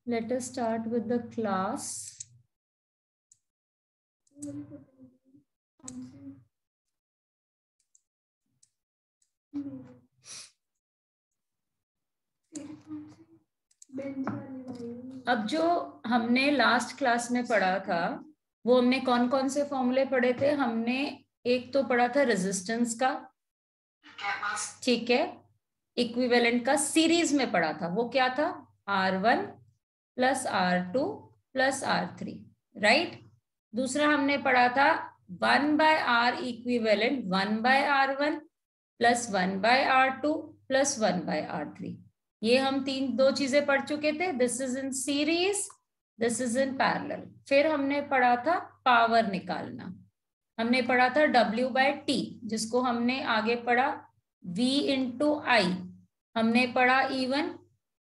Let us start with the class. अब जो हमने लास्ट क्लास में पढ़ा था वो हमने कौन कौन से फॉर्मूले पढ़े थे? हमने एक तो पढ़ा था रेजिस्टेंस का, ठीक है, इक्विवेलेंट का सीरीज में पढ़ा था, वो क्या था? R1 plus R2 plus R3, right. दूसरा हमने पढ़ा था 1/R equivalent 1/R1 plus 1/R2 plus 1/R3। ये हम दो चीजें पढ़ चुके थे। This is in series, this is in parallel. फिर हमने पढ़ा था पावर निकालना, हमने पढ़ा था W/T, जिसको हमने आगे पढ़ा V इंटू आई। हमने पढ़ा even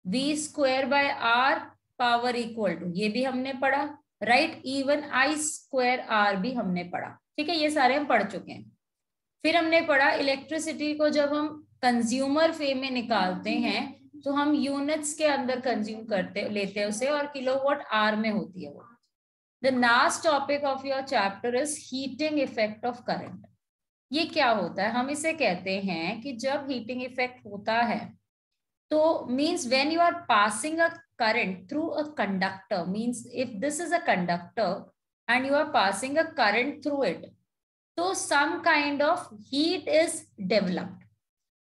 V²/R power equal to, ये भी हमने पढ़ा, राइट। इवन I²R भी हमने पढ़ा, ठीक है, ये सारे हम पढ़ चुके हैं। फिर हमने पढ़ा इलेक्ट्रिसिटी को जब हम कंज्यूमर फे में निकालते हैं तो हम यूनिट्स के अंदर कंज्यूम करते लेते हैं उसे, और किलोवाट आवर में होती है वो। The last topic of your chapter is heating effect of current. ये क्या होता है? हम इसे कहते हैं कि जब हीटिंग इफेक्ट होता है तो means when you are passing a current through a conductor, means if this is a conductor and you are passing a current through it, तो some kind of heat is developed.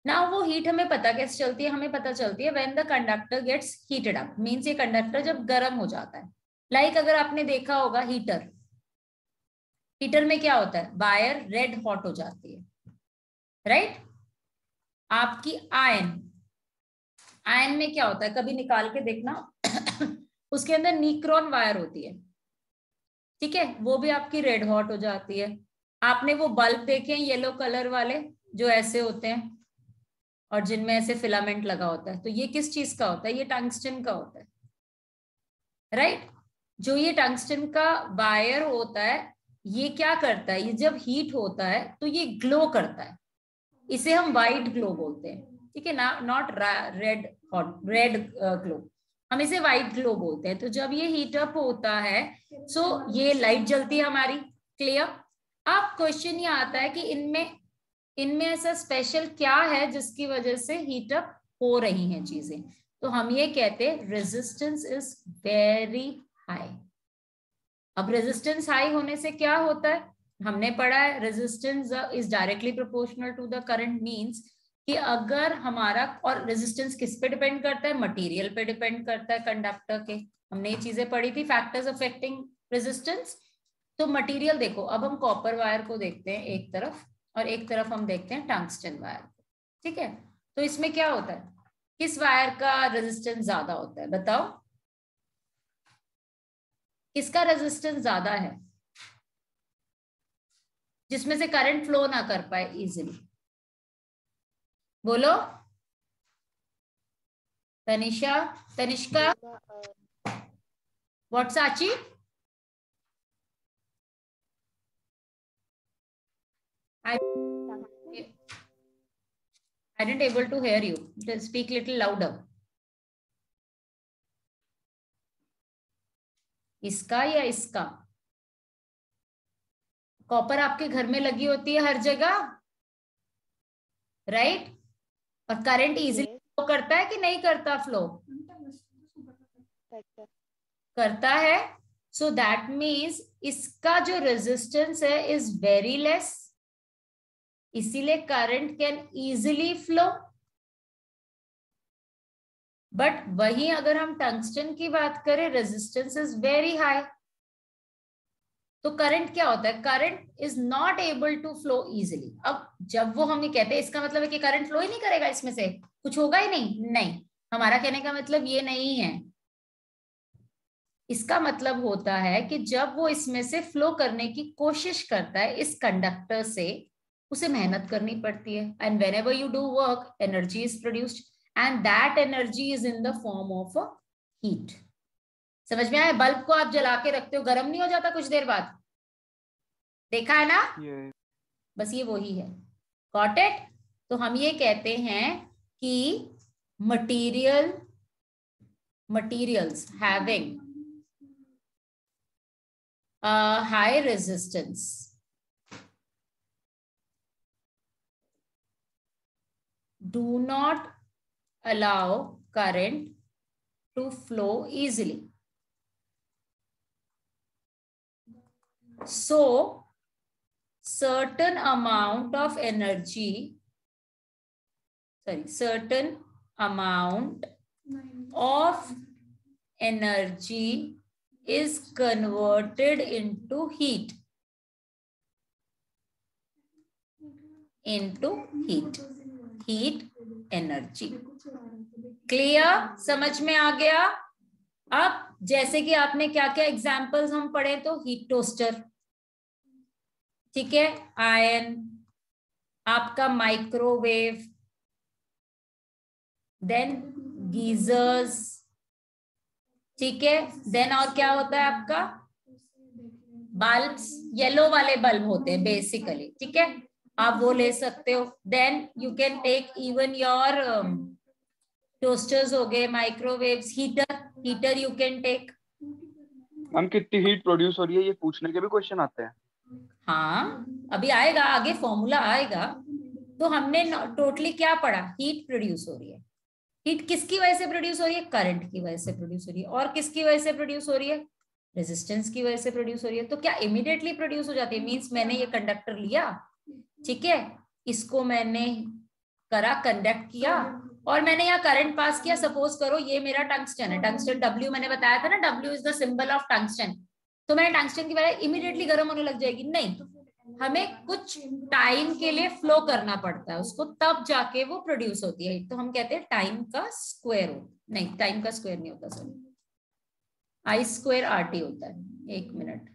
Now वो heat हमें पता कैसे चलती है? हमें पता चलती है when the conductor gets heated up, means ये कंडक्टर जब गर्म हो जाता है। लाइक अगर आपने देखा होगा हीटर, हीटर में क्या होता है? वायर रेड हॉट हो जाती है, राइट। आपकी आयन, आयन में क्या होता है? कभी निकाल के देखना उसके अंदर न्यूट्रॉन वायर होती है, ठीक है, वो भी आपकी रेड हॉट हो जाती है। आपने वो बल्ब देखे हैं येलो कलर वाले जो ऐसे होते हैं और जिनमें ऐसे फिलामेंट लगा होता है, तो ये किस चीज का होता है? ये टंगस्टन का होता है, राइट। जो ये टंगस्टन का वायर होता है, ये क्या करता है? ये जब हीट होता है तो ये ग्लो करता है, इसे हम व्हाइट ग्लो बोलते हैं, ठीक है ना, not red hot, red glow, हम इसे व्हाइट ग्लो बोलते हैं। तो जब ये हीट अप होता है सो ये लाइट जलती है हमारी, क्लियर। अब क्वेश्चन ये आता है कि इनमें ऐसा स्पेशल क्या है जिसकी वजह से हीट अप हो रही हैं चीजें? तो हम ये कहते हैं रेजिस्टेंस इज वेरी हाई। अब रेजिस्टेंस हाई होने से क्या होता है? हमने पढ़ा है resistance is directly proportional to the current, means कि अगर हमारा, और रेजिस्टेंस किस पे डिपेंड करता है? मटेरियल पे डिपेंड करता है, कंडक्टर के। हमने ये चीजें पढ़ी थी, फैक्टर्स अफेक्टिंग रेजिस्टेंस। तो मटेरियल देखो, अब हम कॉपर वायर को देखते हैं एक तरफ, और एक तरफ हम देखते हैं टंगस्टन वायर को, ठीक है। तो इसमें क्या होता है? किस वायर का रेजिस्टेंस ज्यादा होता है? बताओ, किसका रेजिस्टेंस ज्यादा है जिसमें से करंट फ्लो ना कर पाए इजीली? बोलो तनिषा, तनिष्का, व्हाट साची? I didn't able to hear you. Just speak little louder. इसका या इसका? कॉपर आपके घर में लगी होती है हर जगह, राइट। और करंट इजीली फ्लो करता है कि नहीं करता? फ्लो करता है। सो दैट मीन्स इसका जो रेजिस्टेंस है इज वेरी लेस, इसीलिए current can easily flow. But वहीं अगर हम टंगस्टन की बात करें, रेजिस्टेंस इज वेरी हाई, तो करंट क्या होता है? Current is not able to flow easily. अब जब वो हम ये कहते हैं, इसका मतलब है कि करंट फ्लो ही नहीं करेगा, इसमें से कुछ होगा ही नहीं? नहीं, हमारा कहने का मतलब ये नहीं है। इसका मतलब होता है कि जब वो इसमें से फ्लो करने की कोशिश करता है इस कंडक्टर से, उसे मेहनत करनी पड़ती है। And when ever you do work, energy is produced, and that energy is in the form of heat. समझ में आया? बल्ब को आप जला के रखते हो, गर्म नहीं हो जाता कुछ देर बाद? देखा है ना? बस ये वही है। Got it? तो हम ये कहते हैं कि material materials having a high resistance do not allow current to flow easily. So, certain amount of energy is converted into heat. Heat energy. Clear? समझ में आ गया? अब जैसे कि आपने क्या क्या एग्जाम्पल्स हम पढ़े, तो हीट टोस्टर, ठीक है, आयन, आपका माइक्रोवेव, देन गीजर्स, ठीक है, देन और क्या होता है आपका, बल्ब्स, येलो वाले बल्ब होते हैं बेसिकली, ठीक है, आप वो ले सकते हो. Then you can take even your toasters हो गए, microwaves, heater you can take. Ma'am कितनी हीट प्रोड्यूस हो रही है ये पूछने के भी क्वेश्चन आते हैं? हाँ, अभी आएगा, आगे फॉर्मूला आएगा. तो हमने टोटली क्या पढ़ा? हीट प्रोड्यूस हो रही है. हीट किसकी वजह से प्रोड्यूस हो रही है? करंट की वजह से प्रोड्यूस हो रही है. और किसकी वजह से प्रोड्यूस हो रही है? रेजिस्टेंस की वजह से प्रोड्यूस हो रही है. तो क्या इमीडिएटली प्रोड्यूस हो जाती है? मींस मैंने ये कंडक्टर लिया, ठीक है, इसको मैंने करा, कंडक्ट किया, और मैंने यहाँ करंट पास किया. सपोज करो ये मेरा टंगस्टन है, टंगस्टन W मैंने बताया था ना, W is the symbol of tungsten. तो मैंने टंगस्टन की वजह इमीडिएटली गर्म होने लग जाएगी? नहीं, हमें कुछ टाइम के लिए फ्लो करना पड़ता है उसको, तब जाके वो प्रोड्यूस होती है. तो हम कहते हैं टाइम का स्क्वायर हो, नहीं टाइम का स्क्वायर नहीं होता, सॉरी, I² RT होता है. एक मिनट,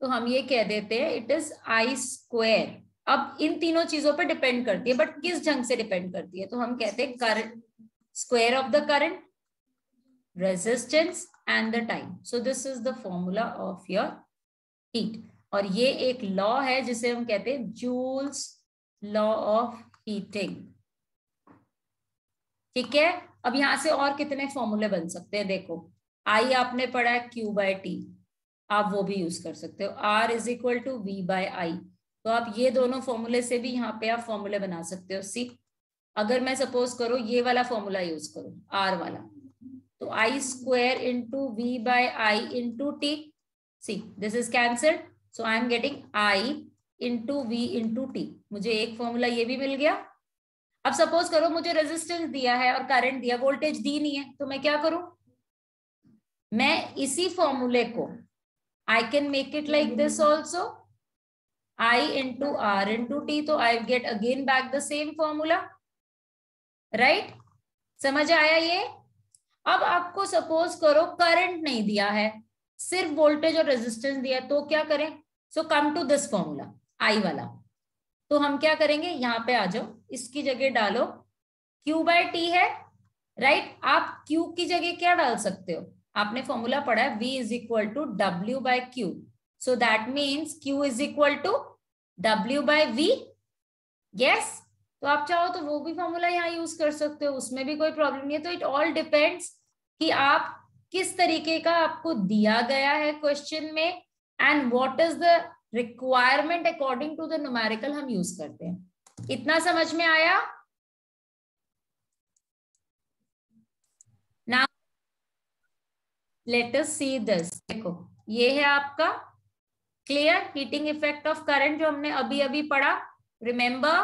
तो हम ये कह देते हैं इट इज I². अब इन तीनों चीजों पे डिपेंड करती है, बट किस ढंग से डिपेंड करती है? तो हम कहते हैं current, square of the current, resistance and the time. So this is the formula of your heat. और ये एक लॉ है जिसे हम कहते हैं जूल्स लॉ ऑफ हीटिंग, ठीक है. अब यहां से और कितने फॉर्मूले बन सकते हैं? देखो, I आपने पढ़ा है Q/T, आप वो भी यूज कर सकते हो. R is equal to V/I. तो आप ये दोनों फॉर्मूले से भी यहाँ पे आप फॉर्मूले बना सकते हो. सी, अगर मैं सपोज करो ये वाला फॉर्मूला यूज करूं, R वाला, तो I² into V/I into T. See, this is cancelled, so I am getting I into V into T. मुझे एक फॉर्मूला ये भी मिल गया. अब सपोज करो मुझे रेजिस्टेंस दिया है और करंट दिया, वोल्टेज दी नहीं है, तो मैं क्या करूं? मैं इसी फॉर्मूले को I can make it like this also, I into R into T, तो I get again back the same formula, right? समझ आया ये? अब आपको सपोज करो करंट नहीं दिया है, सिर्फ वोल्टेज और रेजिस्टेंस दिया है, तो क्या करें? So come to this formula I वाला. तो हम क्या करेंगे? यहाँ पे आ जाओ, इसकी जगह डालो Q/T है, राइट? आप Q की जगह क्या डाल सकते हो? आपने फॉर्मूला पढ़ा है V is equal to W/Q. So that means Q is equal to W/V. Yes, तो आप चाहो तो वो भी फॉर्मूला यहाँ यूज कर सकते हो, उसमें भी कोई प्रॉब्लम नहीं है. तो इट ऑल डिपेंड्स कि आप किस तरीके का आपको दिया गया है क्वेश्चन में, and what is the requirement according to the numerical हम यूज करते हैं. इतना समझ में आया? Now let us see this. देखो, ये है आपका clear heating effect of current जो हमने अभी अभी पढ़ा. रिमेंबर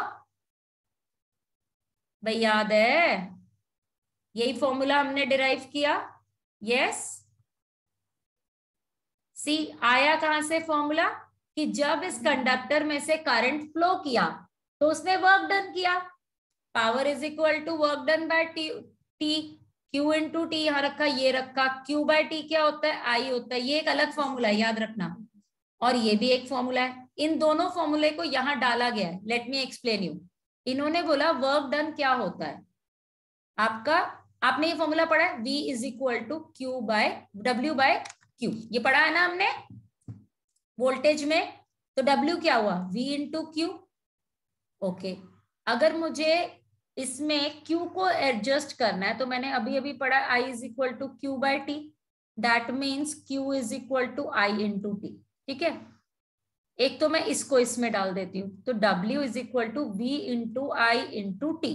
भाई, याद है? यही फॉर्मूला हमने डिराइव किया. यस, सी, आया कहां से फॉर्मूला? कि जब इस कंडक्टर में से करंट फ्लो किया तो उसने वर्क डन किया. Power is equal to work done by T. Q into T यहाँ रखा, ये रखा. Q/T क्या होता है? I होता है. ये एक अलग फॉर्मूला है, याद रखना. और ये भी एक फॉर्मूला है. इन दोनों फॉर्मूले को यहाँ डाला गया है. Let me explain you. इन्होंने बोला वर्क डन क्या होता है? आपका आपने ये फॉर्मूला पढ़ा है, V is equal to Q by W by Q, ये पढ़ा है ना हमने वोल्टेज में। तो W क्या हुआ, V इंटू Q। ओके, अगर मुझे इसमें Q को एडजस्ट करना है तो मैंने अभी अभी पढ़ा I is equal to Q by T, that means Q is equal to I into T। ठीक है, एक तो मैं इसको इसमें डाल देती हूँ, तो W is equal to V into I into T।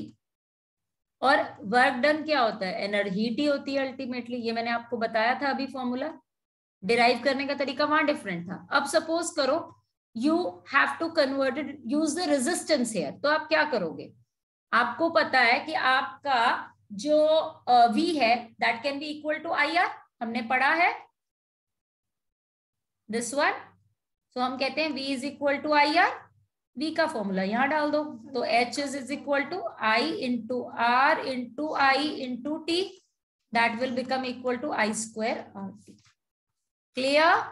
और वर्क डन क्या होता है, एनर्जी हीट ही होती है अल्टीमेटली, ये मैंने आपको बताया था अभी फॉर्मूला, डिराइव करने का तरीका वहां डिफरेंट था। अब सपोज करो you have to converted use the resistance here, तो आप क्या करोगे, आपको पता है कि आपका जो V है that can be equal to IR, हमने पढ़ा है दिस वन। सो हम कहते हैं V is equal to IR, V का फॉर्मूला यहां डाल दो, तो H is equal to I into R into I into T, that will become equal to I square RT। क्लियर,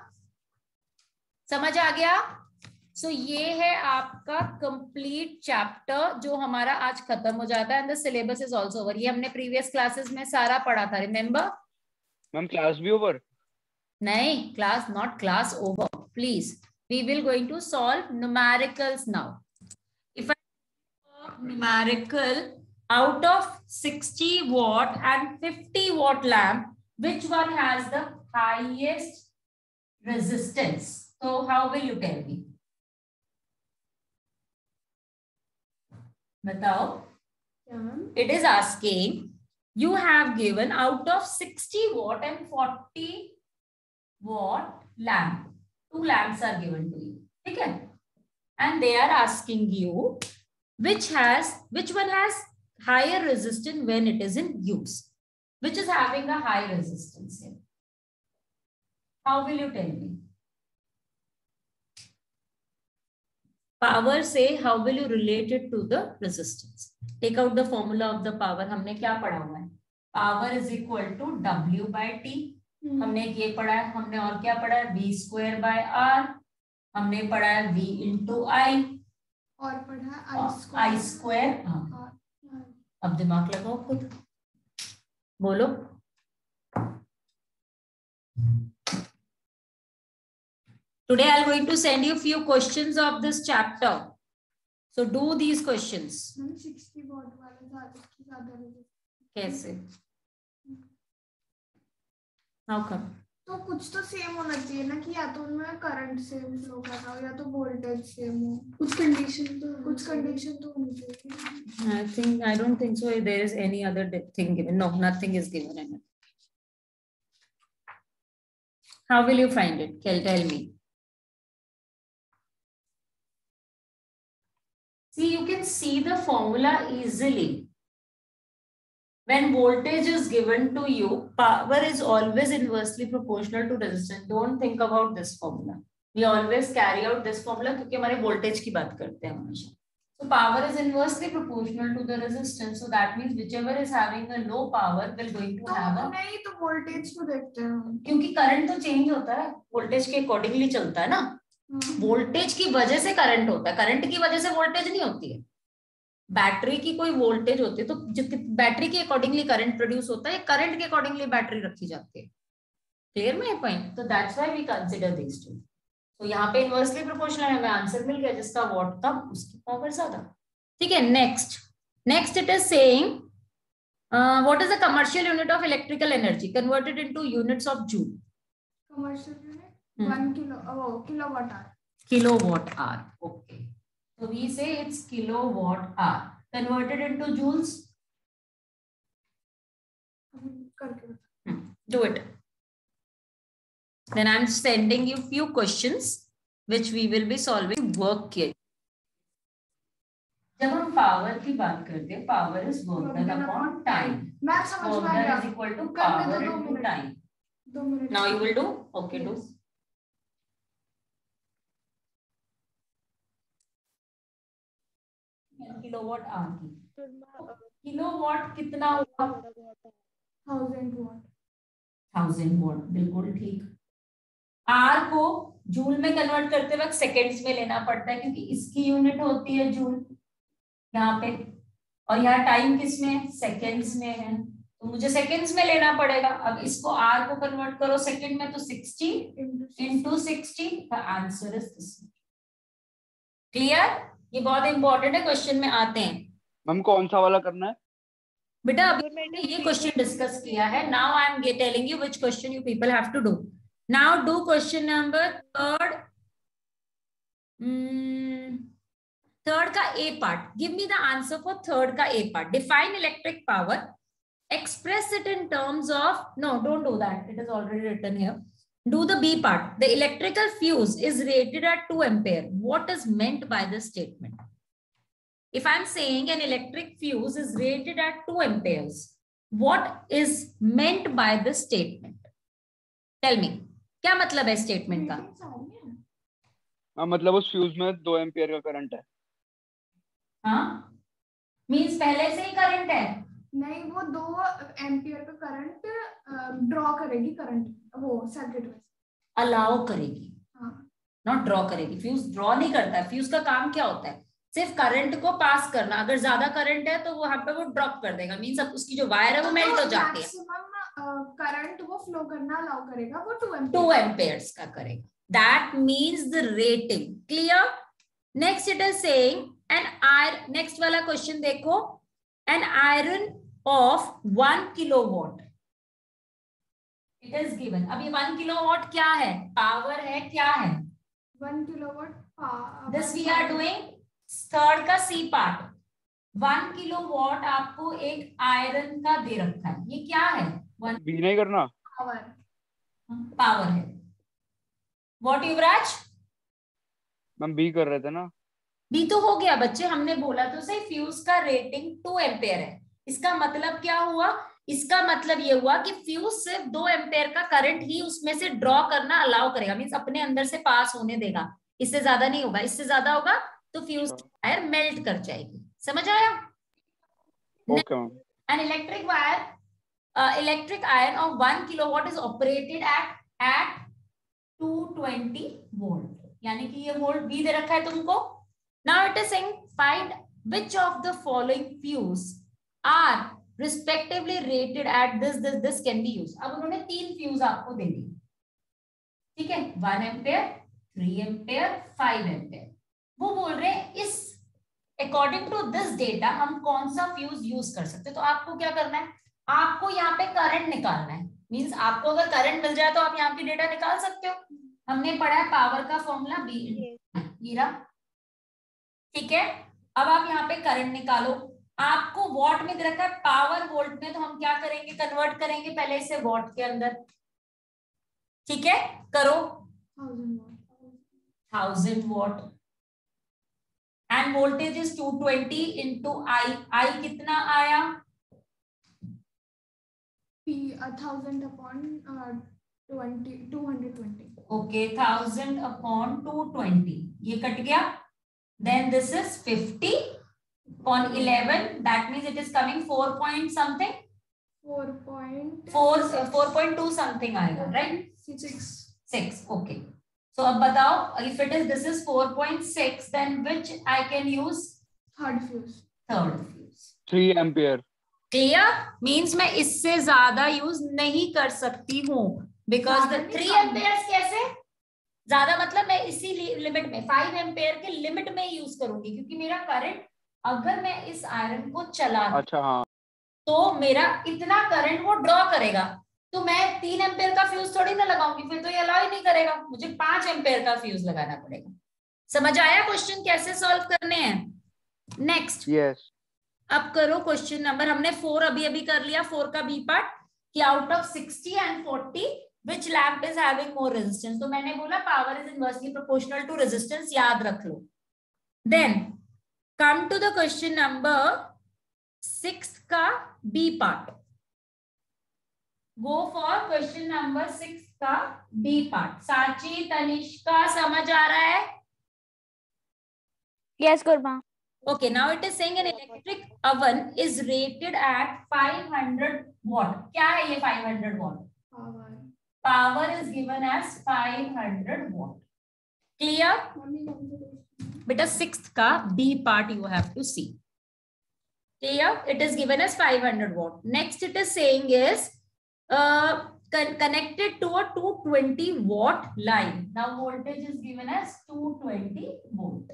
समझ आ गया। सो ये है आपका कंप्लीट चैप्टर जो हमारा आज खत्म हो जाता है, and the syllabus is also over. ये हमने प्रीवियस क्लासेस में सारा पढ़ा था, रिमेंबर। मैम क्लास भी ओवर? नहीं, class not class over, please. We will going to solve numericals now. If I solve numerical out of 60 watt and 50 watt lamp, which one has the highest resistance? So how will you tell me? Batao. It is asking, you have given out of 60 watt and 40 watt lamp. 2 lamps are given to you, ठीक है, and they are asking you which one has higher resistance when it is in use, which is having a high resistance here. How will you tell me? Power से how will you relate it to the resistance? Take out the formula of the power. हमने क्या पढ़ा हुआ है, power is equal to W by T। हमने ये पढ़ा है, हमने और क्या पढ़ा है, V स्क्वायर बाय R, हमने पढ़ा है V इंटू I, और पढ़ा I स्क्वायर। अब दिमाग लगाओ खुद, बोलो। Today I am going to send you few questions of this chapter, so do these questions. 60 watt वाला कैसे, How come? तो कुछ तो सेम होना चाहिए ना, कि या तो उनमें करंट सेम फ्लो कर रहा हो या तो वोल्टेज सेम हो, कुछ कंडीशन तो होनी चाहिए। I don't think so there is any other thing given. No, nothing is given. How will you find it? Tell me. See, you can see the formula easily. When voltage is given to you, power is always inversely proportional to resistance. Don't think about this formula. We always carry out this formula क्योंकि हमारे voltage की बात करते हैं हमेशा. So power is inversely proportional to the resistance. So that means whichever is having a low power will going to have a. नहीं तो voltage को देखते हैं, क्योंकि current तो change होता है, voltage के accordingly चलता है ना. वोल्टेज की वजह से करंट होता है, करंट की वजह से वोल्टेज नहीं होती है। बैटरी की कोई वोल्टेज होती है तो बैटरी के अकॉर्डिंगली करंट प्रोड्यूस होता है, करंट के अकॉर्डिंगली बैटरी रखी जाती है। क्लियर में पॉइंट? तो that's why we consider this too. तो यहाँ पे इनवर्सली प्रोपोर्शनल है, हमें आंसर मिल गया, जिसका वॉट कम उसकी पावर ज्यादा। ठीक है, next it is saying what is the commercial unit of electrical energy converted into units of joule. Commercial unit 1 kilowatt hour. Kilowatt hour. Okay. So we say it's kilowatt hour. Converted into joules. Do it. Then I'm sending you few questions which we will be solving. Work here. जब हम power की बात करते हैं, power is work done upon time. मैं समझ में आया। Is equal to power into time. 2 minute. Now you will do. Okay, do. Kilowatt hour की किलोवाट कितना होगा? 1000 वाट। 1000 वाट, बिल्कुल ठीक। आर को जूल में कन्वर्ट करते वक्त सेकेंड्स में लेना पड़ता है क्योंकि इसकी यूनिट होती है जूल यहाँ पे, और यहाँ टाइम किस में? सेकेंड्स में है। तो मुझे सेकंड्स में लेना पड़ेगा। अब इसको आर को कन्वर्ट करो सेकंड में, तो 60 into 60, the answer is this. Clear? ये बहुत इंपॉर्टेंट है, क्वेश्चन में आते हैं। मैम कौन सा वाला करना है बेटा अभी मैंने ये क्वेश्चन डिस्कस किया है। Now I am telling you which question you people have to do. Now do question number third का A part. Give me the answer for third का A part. Define electric power, express it in terms of, no, don't do that, it is already written here. Do the B part. The electrical fuse is rated at 2 ampere. What is meant by this statement? If I'm saying an electric fuse is rated at 2 amperes, what is meant by this statement? Tell me. क्या मतलब है statement का? मतलब उस fuse में 2 ampere का current है। हाँ, मींस पहले से ही करंट है? नहीं, वो 2 एम्पियर का करंट ड्रॉ करेगी, करंट वो सर्किट में अलाउ करेगी, नॉट ड्रॉ करेगी। फ्यूज ड्रॉ नहीं करता है। फ्यूज का काम क्या होता है? सिर्फ करंट को पास करना। अगर ज्यादा करंट है तो वो वहां पे वो ड्रॉप कर देगा, मींस अब उसकी जो वायर है वो मेल्ट हो जाती है। मैक्सिमम करंट वो फ्लो करना अलाउ करेगा, वो 2 एम्पियर्स का करेगा। That means the rating. Clear? Next it is saying an iron, next वाला क्वेश्चन देखो, an iron of 1 kilowatt it is given। अभी 1 kilowatt क्या है? पावर है, क्या है? 1 kilowatt power. This we are doing third का सी पार्ट। 1 किलोवाट आपको एक आयरन का दे रखा है, ये क्या है? बी नहीं करना, पावर, पावर है। What Yuvraj? मैम बी कर रहे थे ना। बी तो हो गया बच्चे, हमने बोला तो सही, फ्यूज का रेटिंग 2 एम्पेयर है। इसका मतलब क्या हुआ? इसका मतलब ये हुआ कि फ्यूज सिर्फ 2 एम्पेयर का करंट ही उसमें से ड्रॉ करना अलाउ करेगा, मींस अपने अंदर से पास होने देगा। इससे ज्यादा नहीं होगा। इससे ज्यादा होगा तो फ्यूज वायर मेल्ट कर जाएगी। समझ आया? Okay ma'am. An electric wire, electric iron of 1 kilowatt is operated at 220 volt, यानी कि ये वोल्ट भी दे रखा है तुमको। Now it is saying find which of the following fuse are respectively rated at this can be used। अब उन्होंने 3 fuse आपको दे दी, ठीक है? 1 एम्पेयर, 3 एम्पेयर, 5 एम्पेयर। वो बोल रहे हैं इस अकॉर्डिंग टू दिस डेटा हम कौन सा फ्यूज यूज कर सकते हैं। तो आपको क्या करना है? आपको यहाँ पे करंट निकालना है। मींस आपको अगर करंट मिल जाए तो आप यहाँ की डेटा निकाल सकते हो। हमने पढ़ा है पावर का फॉर्मूला बी, ठीक है? अब आप यहाँ पे करंट निकालो। आपको वॉट में दे रखा है, पावर वोल्ट में, तो हम क्या करेंगे? कन्वर्ट करेंगे पहले इसे वॉट के अंदर, ठीक है? करो 1000 watt and voltage is 220 into I. I कितना आया? 1000 अपॉन 220। ओके, 1000 अपॉन 220, ये कट गया। Then this is 50 upon 11, that means it is coming 4 point something, 4.2 something आएगा, right? 6, okay। So अब बताओ, if it is this is 4.6, then which I can use? Third fuse। 3 ampere. Clear? Means मैं इससे ज्यादा use नहीं कर सकती हूँ, because the 3 एम्पियर्स कैसे ज्यादा, मतलब मैं इसी लिमिट में 5 एम्पियर के लिमिट में यूज करूंगी, क्योंकि मेरा करंट अगर मैं इस आयरन को चला, अच्छा हाँ, तो मेरा इतना करंट वो ड्रॉ करेगा। तो मैं 3 एम्पेयर का फ्यूज थोड़ी ना लगाऊंगी, फिर तो ये अलाउ ही नहीं करेगा। मुझे 5 एम्पेयर का फ्यूज लगाना पड़ेगा। समझ आया क्वेश्चन कैसे सॉल्व करने हैं? Next, yes. अब करो क्वेश्चन नंबर, हमने 4 अभी कर लिया, 4 का बी पार्ट, कि out of 60 and 40 which lamp is having more resistance। तो मैंने बोला power is inversely proportional to resistance, याद रख लो। Then come to the question number 6 का B part। Go for question number 6 का B part। साची, तनिष्का, समझ आ रहा है? Yes, Gurma। Okay, now it is saying an electric oven is rated at 500 watt। क्या है ये 500 watt? Power is given as 500 watt। Clear? बेटा 6th का B part you have to see। Clear? It is given as 500 watt. Next it is saying is connected to a 220 watt line. Now voltage is given as 220 volt.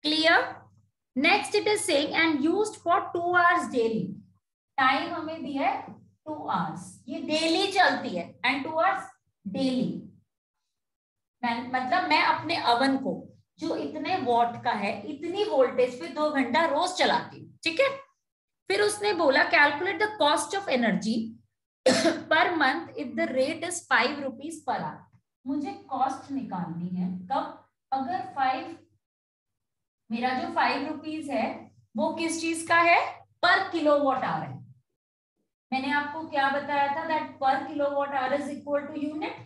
Clear? Next it is saying and used for 2 hours daily. Time हमें दिया है 2 hours. ये daily चलती है and 2 hours daily. मतलब मैं अपने oven को जो इतने वॉट का है इतनी वोल्टेज पे 2 घंटा रोज चलाती हूँ, ठीक है। फिर उसने बोला calculate the cost of energy per month if the rate is 5 rupees per hour. मुझे कॉस्ट निकालनी है कब, अगर मेरा जो 5 रुपीज है वो किस चीज का है, पर किलोवाट आवर है। मैंने आपको क्या बताया था that per kilowatt hour is equal to unit.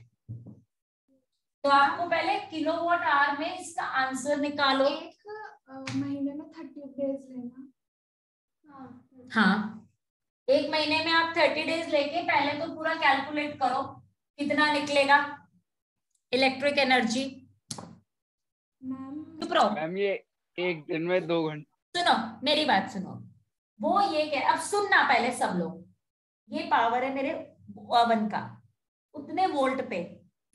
तो आपको पहले किलोवाट आवर में इसका आंसर निकालो। एक महीने में 30 डेज लेना। हाँ, एक महीने में आप 30 डेज लेके पहले तो पूरा कैलकुलेट करो कितना निकलेगा इलेक्ट्रिक एनर्जी। मैम ये एक दिन में 2 घंटे। सुनो मेरी बात सुनो, वो ये कह, अब सुनना पहले सब लोग, ये पावर है मेरे ओवन का, उतने वोल्ट पे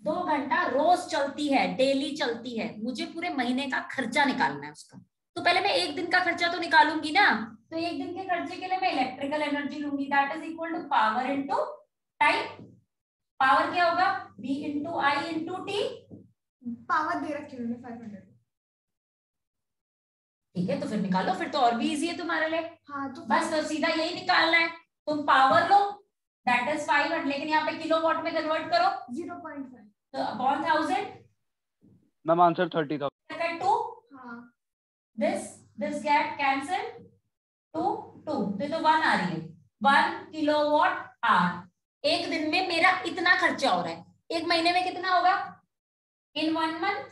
2 घंटा रोज चलती है, डेली चलती है, मुझे पूरे महीने का खर्चा निकालना है उसका। तो पहले मैं एक दिन का खर्चा तो निकालूंगी ना, तो एक दिन के खर्चे के लिए मैं इलेक्ट्रिकल एनर्जी लूंगी that is equal to power into time. Power क्या होगा, V into I into T. Power दे रखी है 500। ठीक है, तो फिर निकालो, फिर तो और भी इजी है तुम्हारे लिए। हाँ, तो बस तो सीधा यही निकालना है, तुम पावर लो दैट इज 500, लेकिन यहाँ पे किलोवाट में कन्वर्ट करो 0.5 तो upon 1000। Ma'am answer 30,000। 2 this get cancel 2 तो 1 आ रही है, 1 किलोवाट आवर। एक दिन में मेरा इतना खर्चा हो रहा है, एक महीने में कितना होगा इन 1 मंथ।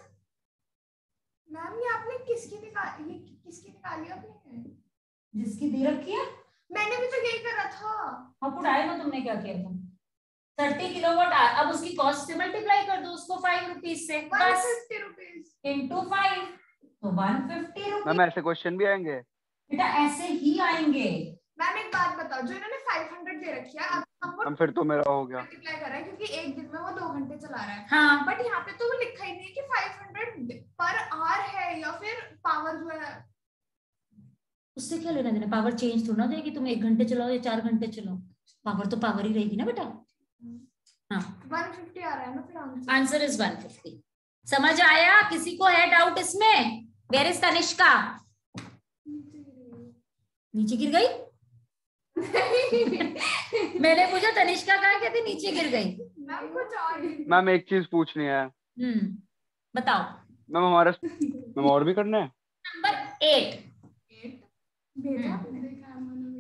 मैम ये आपने किसकी निकाली आपने? जिसकी दे रखी है, मैंने भी तो यही करा था। आपको डायल में तुमने क्या किया था 30 किलोवाट आवर। अब उसकी कॉस्ट से मल्टीप्लाई कर दो उसको 5 रुपीज से, 150 रुपीज इंटू 5 तो 150 रुपीज। मैम ऐसे क्वेश्चन भी आएंगे बेटा, ऐसे ही आएंगे। मैम एक बात बताओ, जो इन्होंने 500 दे रखी है, अब मैम फिर तो मेरा हो गया। मल्टीप्लाई कर रहा है क्योंकि एक दिन में वो 2 घंटे चला रहा है। हाँ, बट यहाँ पे तो वो लिखा ही नहीं है कि 500 पर आवर है या फिर पावर जो है। उससे क्या लेना देना, पावर चेंज थोड़ा ना देगी, तुम 1 घंटे चलाओ या 4 घंटे चलाओ, पावर तो पावर ही रहेगी ना बेटा। हाँ, 150 आ रहा है ना फिर आंसर इज 150। समझ आया? किसी को है डाउट इसमें? Where is Tanishka? नीचे गिर गई? मैंने पूछा तनिष्का कहाँ, कहती नीचे गिर गई। मैम एक चीज पूछनी है। बताओ। मैम मैम और भी करना है। नंबर 8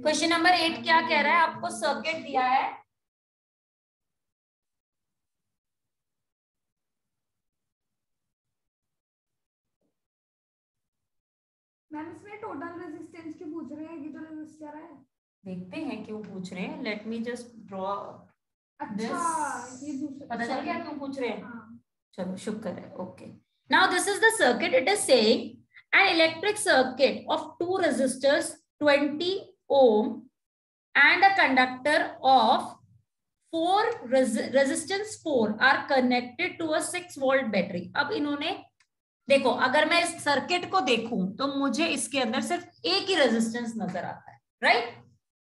क्वेश्चन नंबर 8 क्या कह रहा है, आपको सर्किट दिया है, मैम इसमें टोटल रेजिस्टेंस क्यों पूछ रहे हैं, ये तो रेजिस्टर है। देखते हैं क्यों पूछ रहे हैं, लेट मी जस्ट ड्रॉ। अच्छा, ये दूसरा पता चल गया क्यों पूछ रहे हैं। हाँ। चलो शुक्र है। Okay, now this is the circuit. It is saying an electric circuit of 2 resistors 20 ohm and a conductor of 4 resistance 4 are connected to a 6 volt battery। अब इन्होंने देखो, अगर मैं इस सर्किट को देखूं तो मुझे इसके अंदर सिर्फ एक ही रेजिस्टेंस नजर आता है, राइट,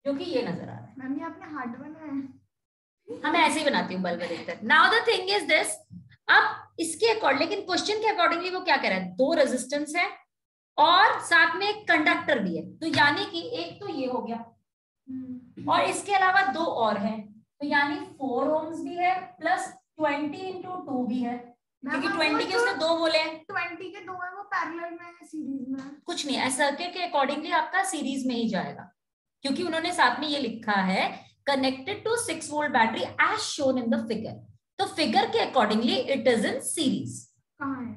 जो कि ये नजर आ रहा है। मैम ये आपने हार्ट बनाया है। हाँ, मैं ऐसे ही बनाती हूँ बल्ब अधिकतर। Now the thing is this, अब इसके अकॉर्डिंग, लेकिन क्वेश्चन के अकॉर्डिंगली वो क्या कह रहा है, 2 रेजिस्टेंस है और साथ में एक कंडक्टर भी है, तो यानी कि एक तो ये हो गया और इसके अलावा 2 और है, तो यानी 4 ohms भी है प्लस 20 into 2 भी है, क्योंकि 20 के उसने 2 बोले हैं। 20 के 2 है, वो पैरेलल में है, सीरीज में कुछ नहीं है, सर्किट के अकॉर्डिंगली आपका सीरीज में ही जाएगा, क्योंकि उन्होंने साथ में ये लिखा है connected to 6 volt battery as shown in the figure. तो फिगर के accordingly it is in series. कहाँ है?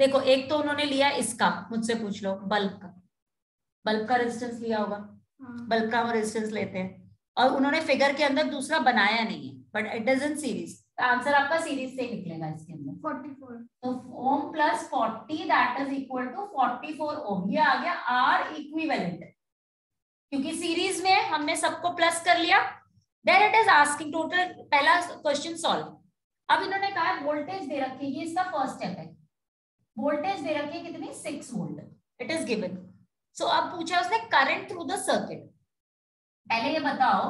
देखो, एक तो उन्होंने लिया इसका, मुझसे पूछ लो, बल्ब का रेजिस्टेंस लिया होगा। हाँ। बल्ब का हम रेजिस्टेंस लेते हैं, और उन्होंने फिगर के अंदर दूसरा बनाया नहीं है, but it is in series. Answer आपका सीरीज से निकलेगा इसके अंदर 44। तो ohm plus 40 that is equal to 44 ohm. ये आ गया आर इक्विवेलेंट। क्योंकि सीरीज में हमने सबको प्लस कर लिया। Then it is asking total, पहला क्वेश्चन सॉल्व। अब इन्होंने कहा वोल्टेज दे रखी है, ये इसका फर्स्ट स्टेप है। वोल्टेज दे रखी है कितनी, 6 volt, it is given. So अब पूछा उसने करंट थ्रू द सर्किट। पहले ये बताओ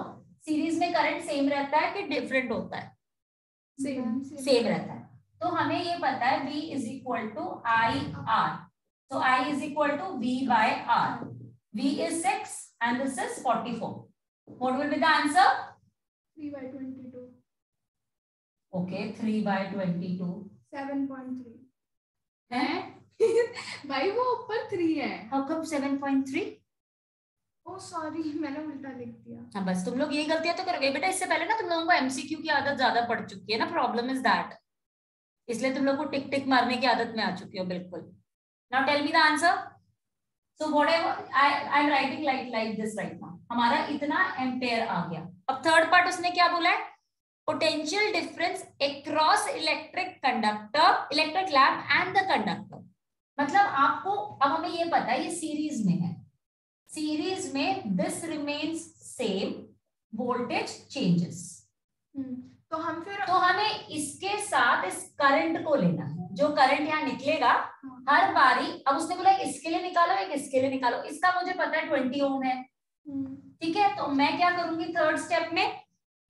सीरीज में करंट सेम रहता है कि डिफरेंट होता है? सेम रहता है। तो हमें ये पता है V is equal to I R, so I is equal to V by R. V is 6 and this is 44. What will be the answer? 3 by 22. Okay, 3 by 22. 7.3. हैं? भाई वो ऊपर 3 है। How come 7.3? Oh sorry, मैंने उल्टा लिख दिया। हाँ बस तुम लोग ये गलतियां तो करोगे बेटा। इससे पहले ना तुम लोगों को MCQ की आदत ज्यादा पड़ चुकी है ना, प्रॉब्लम इज दैट। इसलिए तुम लोग को टिक टिक मारने की आदत में आ चुकी हो बिल्कुल। Now tell me the answer. So whatever I'm writing like this right now. हमारा इतना एम्पेयर आ गया। अब थर्ड पार्ट उसने क्या बोला है, potential difference across electric conductor, electric lamp and the conductor. मतलब आपको अब हमें ये पता है ये सीरीज में है, सीरीज में this remains same, voltage changes. तो हमें इसके साथ इस करंट को लेना है, जो करंट यहाँ निकलेगा हर बारी। अब उसने बोला इसके लिए निकालो, एक इसके लिए निकालो। इसका मुझे पता है 20 ओम है, ठीक है। तो मैं क्या करूंगी थर्ड स्टेप में,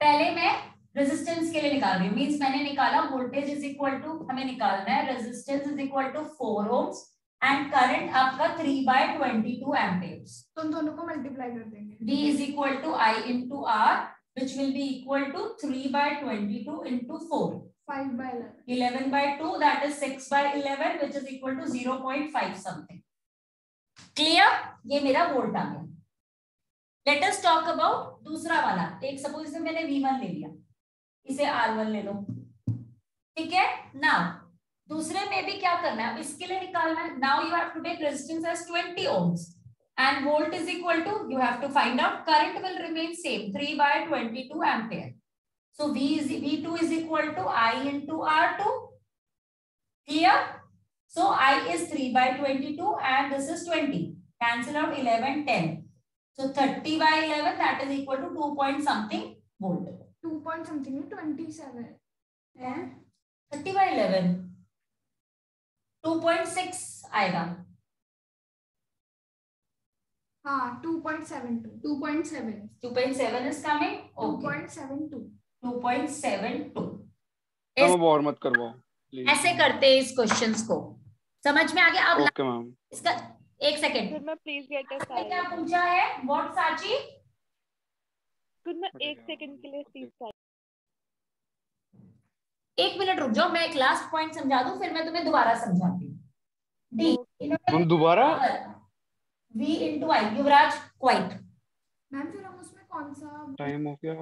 पहले मैं रेजिस्टेंस के लिए निकाल रही हूँ। मींस मैंने निकाला वोल्टेज इज इक्वल टू, हमें निकालना है resistance is equal to 4 ohms and current आपका 3 by 22 एम्पियर्स। तो उन दोनों को मल्टीप्लाई कर देंगे। V is equal to I into R which will be equal to 3 by 22 into 4. 5 by 11. 11 by 2 that is 6 by 11 which is equal to 0.5 something. Clear? ये मेरा volt आ गया। Let us talk about दूसरा वाला। एक suppose से मैंने V1 ले लिया, इसे R1 ले लो, ठीक है। Now दूसरे में भी क्या करना है, अब इसके लिए निकालना है। Now you have to take resistance as 20 ohms and volt is equal to, you have to find out current will remain same 3 by 22 ampere. So V2 is equal to I into R2. Clear? So I is 3 by 22 and this is 20. Cancel out 11, 10. So 30 by 11 that is equal to 2 point something volt. 2 point something 27. Yeah. 30 by 11 2.6 आएगा। हाँ 2.72. 2.7. 2.7 is coming. Okay. 2.72. 2.72. अब और मत करवाओ please. ऐसे करते हैं इस क्वेश्चंस को, समझ में आ गया? अब ओके मैम। इसका एक सेकेंड, Could मैं please get a क्या silence? पूछा है व्हाट साची? Could मैं 1 सेकंड के लिए please silence? एक मिनट रुक जाओ, मैं एक लास्ट पॉइंट समझा दूं फिर मैं तुम्हें दोबारा समझाती हूँ। डी हम दोबारा V into I, Yuvraj quite. Ma'am फिर हम उसमें कौन सा टाइम हो गया।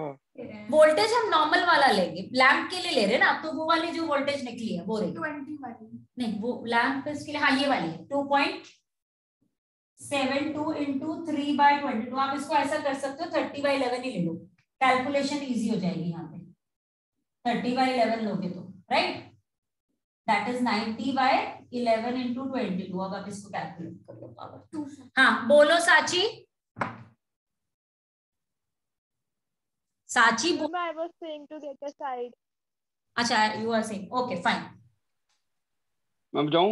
वोल्टेज हम नॉर्मल वाला लेंगे, लैंप के लिए ले रहे हैं ना, तो वो वाली जो वोल्टेज निकली है वो रहेगी 20 वाली। नहीं, वो लैंप इसके लिए, हाँ ये वाली है 2.72 into 3 by 22। आप इसको ऐसा कर सकते हो 30 by 11 ही ले लो, कैलकुलेशन इजी हो जाएगी यहाँ पे। 30 by 11 लोगे तो right, that is 90 by 11 into 22। अब आप इसको कैलकुलेट कर लो पावर। हाँ बोलो साची। साची I was saying to get a side. अच्छा, you are saying, okay fine. मैं जाऊं?